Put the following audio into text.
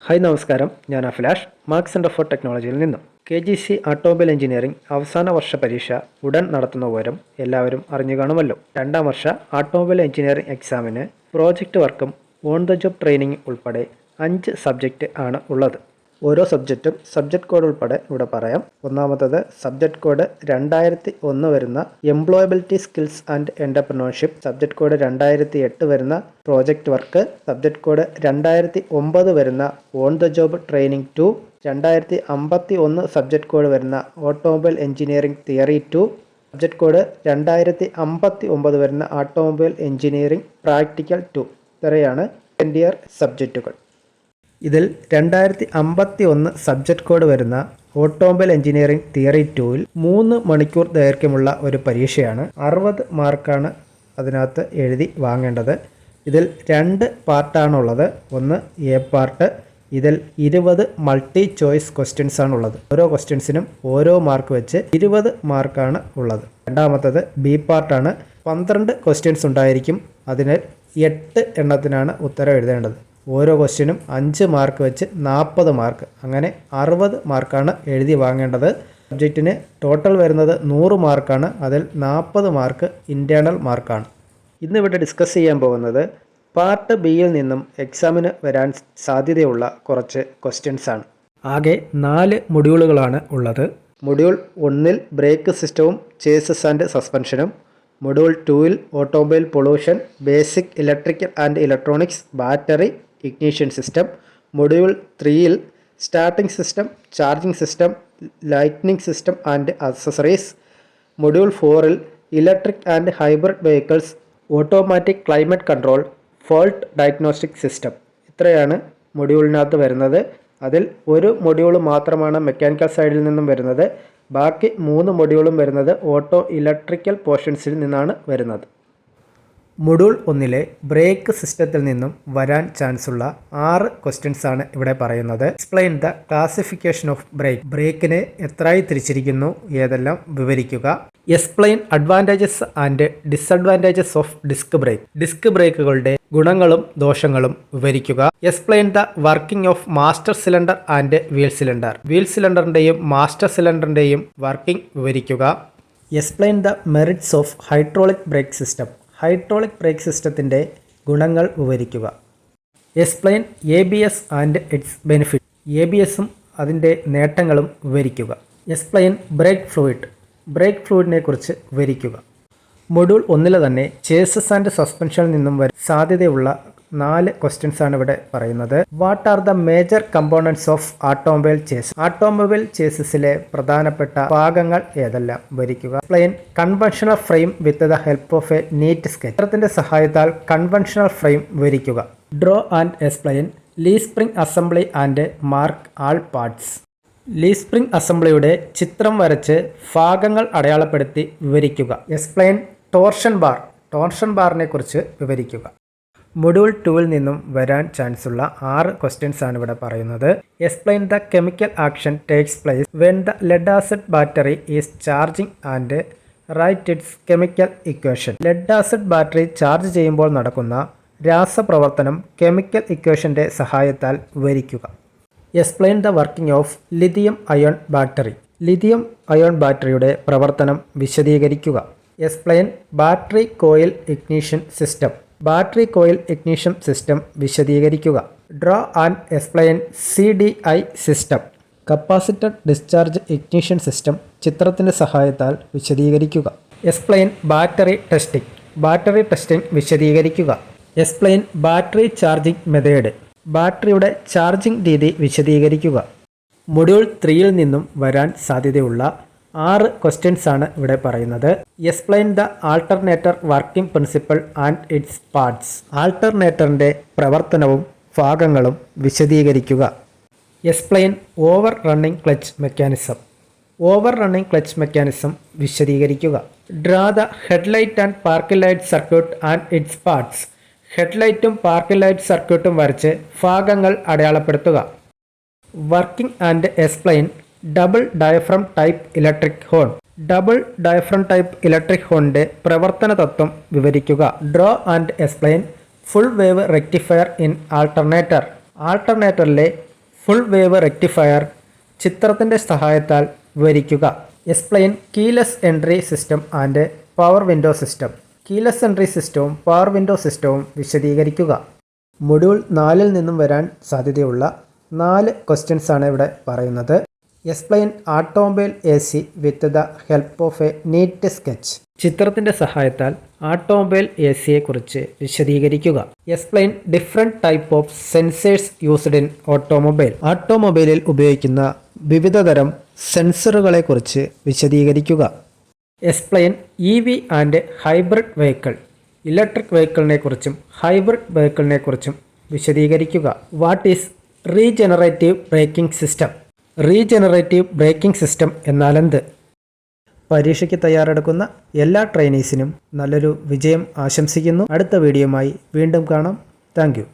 Hi നമസ്കാരം, ഞാൻ Abhilash, mark centre for ടെക്നോളജിയിൽ നിന്നും. KGC ഓട്ടോമൊബൈൽ എഞ്ചിനീയറിംഗ് അവസാന വർഷ പരീക്ഷ ഉടൻ നടത്തുന്ന വിവരം എല്ലാവരും അറിഞ്ഞു കാണുമല്ലോ. 2ാം വർഷ ഓട്ടോമൊബൈൽ എഞ്ചിനീയറിംഗ് എക്സാമിന് പ്രോജക്റ്റ് വർക്കും ഓൺ ദ ജോബ് ട്രെയിനിങ് ഉൾപ്പെടെ 5 സബ്ജക്റ്റ് ആണ് ഉള്ളത്. ഓരോ സബ്ജക്റ്റും സബ്ജക്റ്റ് കോഡ് ഉൾപ്പെടെ ഇവിടെ പറയാം. ഒന്നാമത്തത് സബ്ജക്റ്റ് കോഡ് 2001 വരുന്ന employability skills and entrepreneurship, subject code 2008 വരുന്ന പ്രോജക്റ്റ് വർക്ക്, സബ്ജക്റ്റ് കോഡ് 2009 വരുന്ന on the job training 2, 2051 subject code വരുന്ന automobile engineering theory 2, subject code 2059 വരുന്ന ഓട്ടോമൊബൈൽ എഞ്ചിനീയറിംഗ് പ്രാക്ടിക്കൽ 2. ഇത്രയാണ് സെക്കൻഡ് ഇയർ സബ്ജക്റ്റുകൾ. ഇതിൽ 2051 സബ്ജക്റ്റ് കോഡ് വരുന്ന ഓട്ടോമൊബൈൽ എഞ്ചിനീയറിംഗ് തിയറി 2-ൽ 3 മണിക്കൂർ ദൈർഘ്യമുള്ള ഒരു പരീക്ഷയാണ്. 60 മാർക്കാണ് അതിനകത്ത് എഴുതി വാങ്ങേണ്ടത്. ഇതിൽ 2 പാർട്ടാണുള്ളത്. ഒന്ന് എ പാർട്ട്, ഇതിൽ 20 മൾട്ടി ചോയ്സ് ക്വസ്റ്റ്യൻസ് ആണുള്ളത്. ഓരോ ക്വസ്റ്റ്യൻസിനും ഓരോ മാർക്ക് വെച്ച് 20 മാർക്കാണ് ഉള്ളത്. രണ്ടാമത്തത് ബി പാർട്ടാണ്. 12 ക്വസ്റ്റ്യൻസ് ഉണ്ടായിരിക്കും. അതിന് 8 എണ്ണത്തിനാണ് ഉത്തരം എഴുതേണ്ടത്. ഓരോ ക്വസ്റ്റ്യനും 5 മാർക്ക് വെച്ച് 40 മാർക്ക്, അങ്ങനെ 60 മാർക്കാണ് എഴുതി വാങ്ങേണ്ടത്. സബ്ജക്റ്റിന് ടോട്ടൽ വരുന്നത് 100 മാർക്കാണ്. അതിൽ 40 മാർക്ക് ഇൻറ്റേർണൽ മാർക്കാണ്. ഇന്നിവിടെ ഡിസ്കസ് ചെയ്യാൻ പോകുന്നത് പാർട്ട് ബിയിൽ നിന്നും എക്സാമിന് വരാൻ സാധ്യതയുള്ള കുറച്ച് ക്വസ്റ്റ്യൻസ് ആണ്. ആകെ 4 മൊഡ്യൂളുകളാണ് ഉള്ളത്. മൊഡ്യൂൾ 1-ൽ ബ്രേക്ക് സിസ്റ്റവും ചേസസ് ആൻഡ് സസ്പെൻഷനും, മൊഡ്യൂൾ 2-ൽ automobile pollution, basic electrical and electronics, battery, ignition system, module 3-ൽ starting system, charging system, lightning system and accessories, module 4-ൽ electric and hybrid vehicles, automatic climate control, fault diagnostic system. ഇത്രയാണ് മൊഡ്യൂളിനകത്ത് വരുന്നത്. അതിൽ ഒരു module മാത്രമാണ് mechanical സൈഡിൽ നിന്നും വരുന്നത്. ബാക്കി 3 മൊഡ്യൂളും വരുന്നത് ഓട്ടോ ഇലക്ട്രിക്കൽ പോർഷൻസിൽ നിന്നാണ് വരുന്നത്. മൊഡ്യൂൾ 1-ലെ ബ്രേക്ക് സിസ്റ്റത്തിൽ നിന്നും വരാൻ ചാൻസുള്ള 6 ക്വസ്റ്റ്യൻസ് ആണ് ഇവിടെ പറയുന്നത്. Explain the classification of brake. ബ്രേക്കിനെ എത്രയായി തിരിച്ചിരിക്കുന്നു, ഏതെല്ലാം വിവരിക്കുക. Explain advantages and disadvantages of disc brake. Disc ബ്രേക്കുകളുടെ ഗുണങ്ങളും ദോഷങ്ങളും വിവരിക്കുക. Explain the working of master cylinder and wheel cylinder. Wheel സിലിണ്ടറിൻ്റെയും മാസ്റ്റർ സിലിണ്ടറിൻ്റെയും വർക്കിംഗ് വിവരിക്കുക. Explain the merits of hydraulic brake system. Hydraulic brake സിസ്റ്റത്തിൻ്റെ ഗുണങ്ങൾ വിവരിക്കുക. Explain ABS and its benefit. ABSും അതിൻ്റെ നേട്ടങ്ങളും വിവരിക്കുക. Explain brake fluid. ബ്രേക്ക് ഫ്ലൂയിഡിനെ കുറിച്ച് വിവരിക്കുക. മൊഡ്യൂൾ 1-ൽ തന്നെ ചേസസ് ആൻഡ് സസ്പെൻഷനിൽ നിന്നും വരാൻ സാധ്യതയുള്ള 4 ക്വസ്റ്റ്യൻസ് ആണ് ഇവിടെ പറയുന്നത്. What are the major components of automobile chassis. Automobile ചേസസിലെ പ്രധാനപ്പെട്ട ഭാഗങ്ങൾ ഏതെല്ലാം വിവരിക്കുക. Explain conventional frame with the help of a neat sketch. ചിത്രത്തിന്റെ സഹായത്താൽ കൺവെൻഷണൽ ഫ്രെയിം വിവരിക്കുക. Draw and explain leaf spring assembly and mark all parts. Leaf spring അസംബ്ലിയുടെ ചിത്രം വരച്ച് ഭാഗങ്ങൾ അടയാളപ്പെടുത്തി വിവരിക്കുക. Explain torsion bar. ടോർഷൻ ബാറിനെ കുറിച്ച് വിവരിക്കുക. മൊഡ്യൂൾ 2-ൽ നിന്നും വരാൻ ചാൻസുള്ള 6 ക്വസ്റ്റ്യൻസ് ആണ് ഇവിടെ പറയുന്നത്. Explain the chemical action takes place when the lead acid battery is charging and write its chemical equation. Lead acid battery charge ചെയ്യുമ്പോൾ നടക്കുന്ന രാസപ്രവർത്തനം കെമിക്കൽ ഇക്വേഷൻ്റെ സഹായത്താൽ വിവരിക്കുക. Explain the working of lithium ion battery. Lithium ion ബാറ്ററിയുടെ പ്രവർത്തനം വിശദീകരിക്കുക. Explain battery coil ignition system. Battery coil ignition system വിശദീകരിക്കുക. Draw and explain CDI system. Capacitor discharge ignition system ചിത്രത്തിൻ്റെ സഹായത്താൽ വിശദീകരിക്കുക. Explain battery testing. Battery testing വിശദീകരിക്കുക. Explain battery charging method. ബാറ്ററിയുടെ charging രീതി വിശദീകരിക്കുക. മൊഡ്യൂൾ 3-ൽ നിന്നും വരാൻ സാധ്യതയുള്ള 6 ക്വസ്റ്റ്യൻസ് ആണ് ഇവിടെ പറയുന്നത്. Explain the alternator working principle and its parts. ആൾട്ടർനേറ്ററിൻ്റെ പ്രവർത്തനവും ഭാഗങ്ങളും വിശദീകരിക്കുക. Explain over running clutch mechanism. Over running clutch mechanism വിശദീകരിക്കുക. Draw the headlight and parking light circuit and its parts. ഹെഡ്ലൈറ്റും പാർക്കിംഗ് ലൈറ്റ് സർക്യൂട്ടും വരച്ച് ഭാഗങ്ങൾ അടയാളപ്പെടുത്തുക. Working and explain double diaphragm type electric horn. Double diaphragm type electric ഹോണിൻ്റെ പ്രവർത്തന തത്വം വിവരിക്കുക. Draw and explain full wave rectifier in alternator. ആൾട്ടർനേറ്ററിലെ ഫുൾ വേവ് റെക്ടിഫയർ ചിത്രത്തിൻ്റെ സഹായത്താൽ വിവരിക്കുക. Explain keyless entry system and power window system. Keyless entry സിസ്റ്റവും power window സിസ്റ്റവും വിശദീകരിക്കുക. മൊഡ്യൂൾ 4-ൽ നിന്നും വരാൻ സാധ്യതയുള്ള 4 ക്വസ്റ്റ്യൻസ് ആണ് ഇവിടെ പറയുന്നത്. Explain automobile AC with the help of a neat sketch. ചിത്രത്തിൻ്റെ സഹായത്താൽ ഓട്ടോമൊബൈൽ ACയെ കുറിച്ച് വിശദീകരിക്കുക. Explain different type of sensors used in automobile. ഓട്ടോമൊബൈലിൽ ഉപയോഗിക്കുന്ന വിവിധ തരം സെൻസറുകളെ കുറിച്ച് വിശദീകരിക്കുക. Explain EV and hybrid vehicle. Electric വെഹിക്കിളിനെ കുറിച്ചും ഹൈബ്രിഡ് വെഹിക്കിളിനെ കുറിച്ചും വിശദീകരിക്കുക. What is regenerative braking system? Regenerative braking system എന്നാലെന്ത്? പരീക്ഷയ്ക്ക് തയ്യാറെടുക്കുന്ന എല്ലാ ട്രെയിനീസിനും നല്ലൊരു വിജയം ആശംസിക്കുന്നു. അടുത്ത വീഡിയോയുമായി വീണ്ടും കാണാം. Thank you.